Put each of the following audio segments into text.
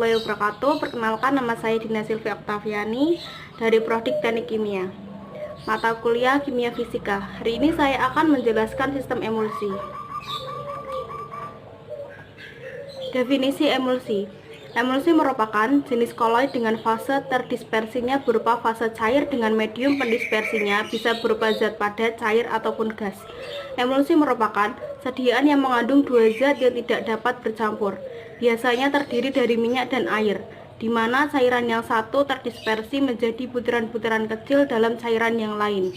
warahmatullahi wabarakatuh. Perkenalkan, nama saya Dina Silvia Oktaviani dari Prodi Teknik Kimia, mata kuliah Kimia Fisika. Hari ini saya akan menjelaskan sistem emulsi. Definisi emulsi. Emulsi merupakan jenis koloid dengan fase terdispersinya berupa fase cair dengan medium pendispersinya bisa berupa zat padat, cair, ataupun gas. Emulsi merupakan sediaan yang mengandung dua zat yang tidak dapat bercampur. Biasanya terdiri dari minyak dan air, di mana cairan yang satu terdispersi menjadi butiran-butiran kecil dalam cairan yang lain.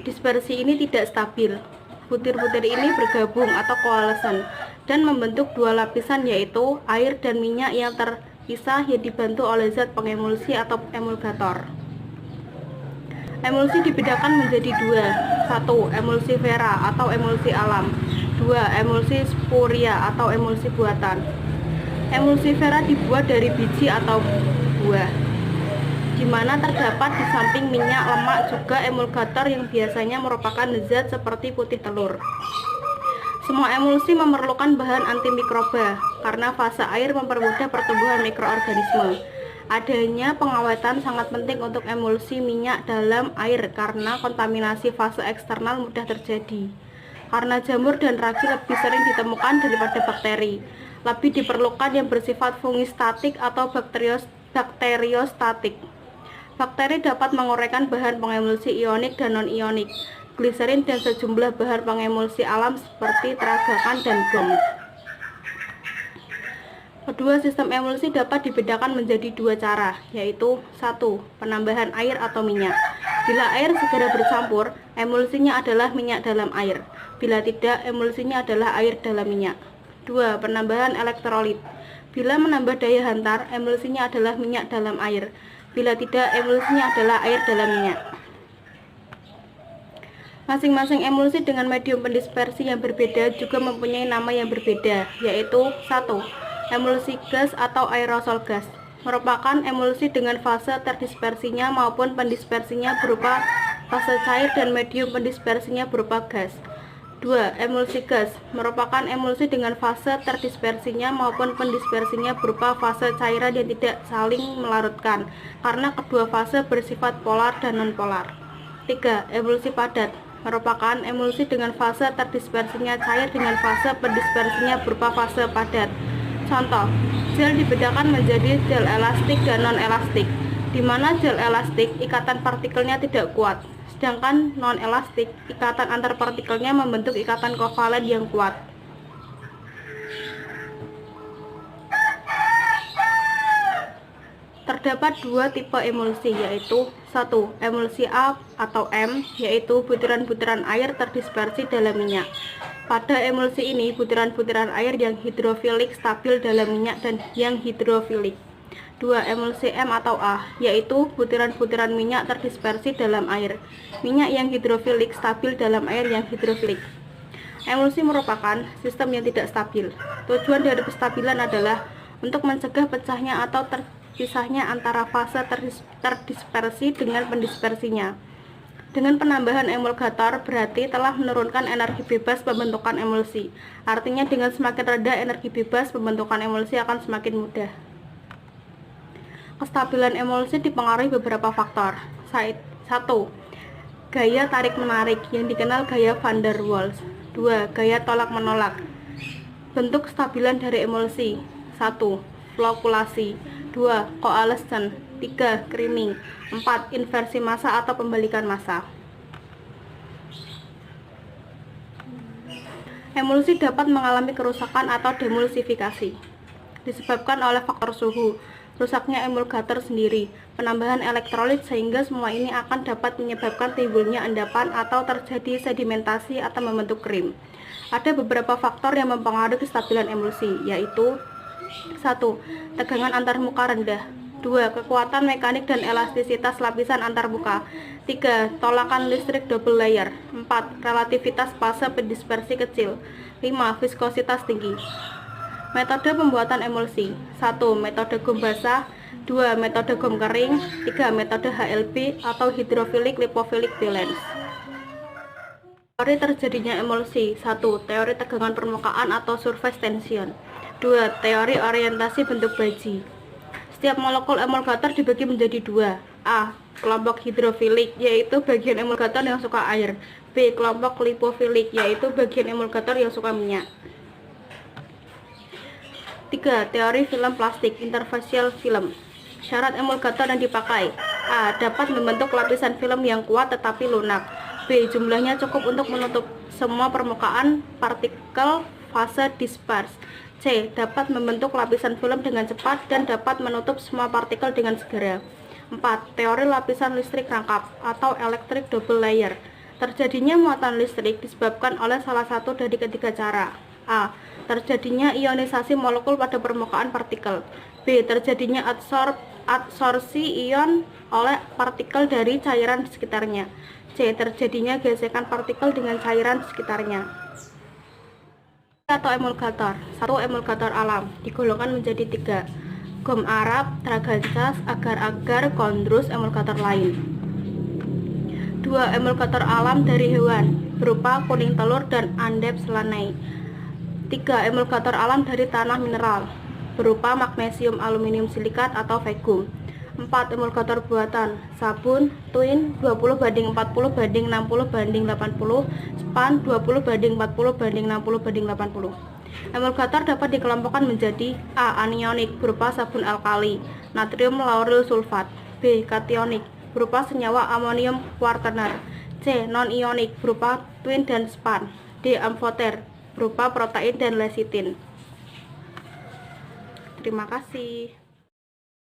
Dispersi ini tidak stabil. Butir-butir ini bergabung atau koalesen dan membentuk dua lapisan, yaitu air dan minyak yang terpisah yang dibantu oleh zat pengemulsi atau emulgator. Emulsi dibedakan menjadi dua. 1. Emulsi Vera atau emulsi alam. 2. Emulsi spuria atau emulsi buatan. Emulsi Vera dibuat dari biji atau buah, di mana terdapat di samping minyak, lemak, juga emulgator yang biasanya merupakan zat seperti putih telur. Semua emulsi memerlukan bahan antimikroba karena fase air mempermudah pertumbuhan mikroorganisme. Adanya pengawetan sangat penting untuk emulsi minyak dalam air karena kontaminasi fase eksternal mudah terjadi. Karena jamur dan ragi lebih sering ditemukan daripada bakteri, lebih diperlukan yang bersifat fungistatik atau bakteriostatik. Bakteri dapat menguraikan bahan pengemulsi ionik dan non-ionik, gliserin, dan sejumlah bahan pengemulsi alam seperti teragakan dan gum. Kedua, sistem emulsi dapat dibedakan menjadi dua cara, yaitu 1. Penambahan air atau minyak. Bila air segera bercampur, emulsinya adalah minyak dalam air. Bila tidak, emulsinya adalah air dalam minyak. 2. Penambahan elektrolit. Bila menambah daya hantar, emulsinya adalah minyak dalam air. Bila tidak, emulsinya adalah air dalam minyak. Masing-masing emulsi dengan medium pendispersi yang berbeda juga mempunyai nama yang berbeda, yaitu 1. Emulsi gas atau aerosol gas. Merupakan emulsi dengan fase terdispersinya maupun pendispersinya berupa fase cair dan medium pendispersinya berupa gas. 2. Emulsi gas. Merupakan emulsi dengan fase terdispersinya maupun pendispersinya berupa fase cairan yang tidak saling melarutkan, karena kedua fase bersifat polar dan nonpolar. 3. Emulsi padat. Merupakan emulsi dengan fase terdispersinya cair dengan fase pendispersinya berupa fase padat. Contoh, gel dibedakan menjadi gel elastik dan non-elastik, di mana gel elastik ikatan partikelnya tidak kuat, sedangkan non-elastik ikatan antar partikelnya membentuk ikatan kovalen yang kuat. Terdapat dua tipe emulsi, yaitu 1. Emulsi A atau M, yaitu butiran-butiran air terdispersi dalam minyak. Pada emulsi ini, butiran-butiran air yang hidrofilik stabil dalam minyak dan yang hidrofilik. 2. Emulsi M atau A, yaitu butiran-butiran minyak terdispersi dalam air. Minyak yang hidrofilik stabil dalam air yang hidrofilik. Emulsi merupakan sistem yang tidak stabil. Tujuan dari penstabilan adalah untuk mencegah pecahnya atau terpisahnya antara fase terdispersi dengan pendispersinya. Dengan penambahan emulgator berarti telah menurunkan energi bebas pembentukan emulsi. Artinya dengan semakin rendah energi bebas pembentukan emulsi akan semakin mudah. Kestabilan emulsi dipengaruhi beberapa faktor. 1. Gaya tarik-menarik yang dikenal gaya van der Waals. 2. Gaya tolak-menolak. Bentuk stabilan dari emulsi. 1. Flokulasi. 2. Koalescen. 3. Creaming. 4. Inversi massa atau pembalikan massa. Emulsi dapat mengalami kerusakan atau demulsifikasi disebabkan oleh faktor suhu, rusaknya emulgator sendiri, penambahan elektrolit, sehingga semua ini akan dapat menyebabkan timbulnya endapan atau terjadi sedimentasi atau membentuk krim. Ada beberapa faktor yang mempengaruhi kestabilan emulsi, yaitu 1. Tegangan antarmuka rendah. 2. Kekuatan mekanik dan elastisitas lapisan antarmuka. 3. Tolakan listrik double layer. 4. Relativitas fase pendispersi kecil. 5. Viskositas tinggi. Metode pembuatan emulsi. 1. Metode gum basah. 2. Metode gum kering. 3. Metode HLB atau hydrophilic lipophilic balance. Teori terjadinya emulsi. 1. Teori tegangan permukaan atau surface tension. 2. Teori orientasi bentuk baji. Setiap molekul emulgator dibagi menjadi 2. A. Kelompok hidrofilik, yaitu bagian emulgator yang suka air. B. Kelompok lipofilik, yaitu bagian emulgator yang suka minyak. 3. Teori film plastik, interfacial film. Syarat emulgator yang dipakai. A. Dapat membentuk lapisan film yang kuat tetapi lunak. B. Jumlahnya cukup untuk menutup semua permukaan partikel fase dispers. C. Dapat membentuk lapisan film dengan cepat dan dapat menutup semua partikel dengan segera. 4. Teori lapisan listrik rangkap atau electric double layer. Terjadinya muatan listrik disebabkan oleh salah satu dari ketiga cara. A. Terjadinya ionisasi molekul pada permukaan partikel. B. Terjadinya adsorpsi ion oleh partikel dari cairan di sekitarnya. C. Terjadinya gesekan partikel dengan cairan di sekitarnya. Atau emulgator. 1. Emulgator alam digolongkan menjadi 3. Gom Arab, Tragansas, agar-agar, kondrus, emulgator lain. 2. Emulgator alam dari hewan berupa kuning telur dan Andep selanai. 3. Emulgator alam dari tanah mineral berupa magnesium aluminium silikat atau vegum. 4. Emulgator buatan sabun Twin 20:40:60:80, span 20:40:60:80. Emulgator dapat dikelompokkan menjadi A. Anionik berupa sabun alkali natrium lauryl sulfat. B. Kationik berupa senyawa amonium kuartener. C. Non-ionik berupa twin dan span. D. Amfoter berupa protein dan lecitin. Terima kasih.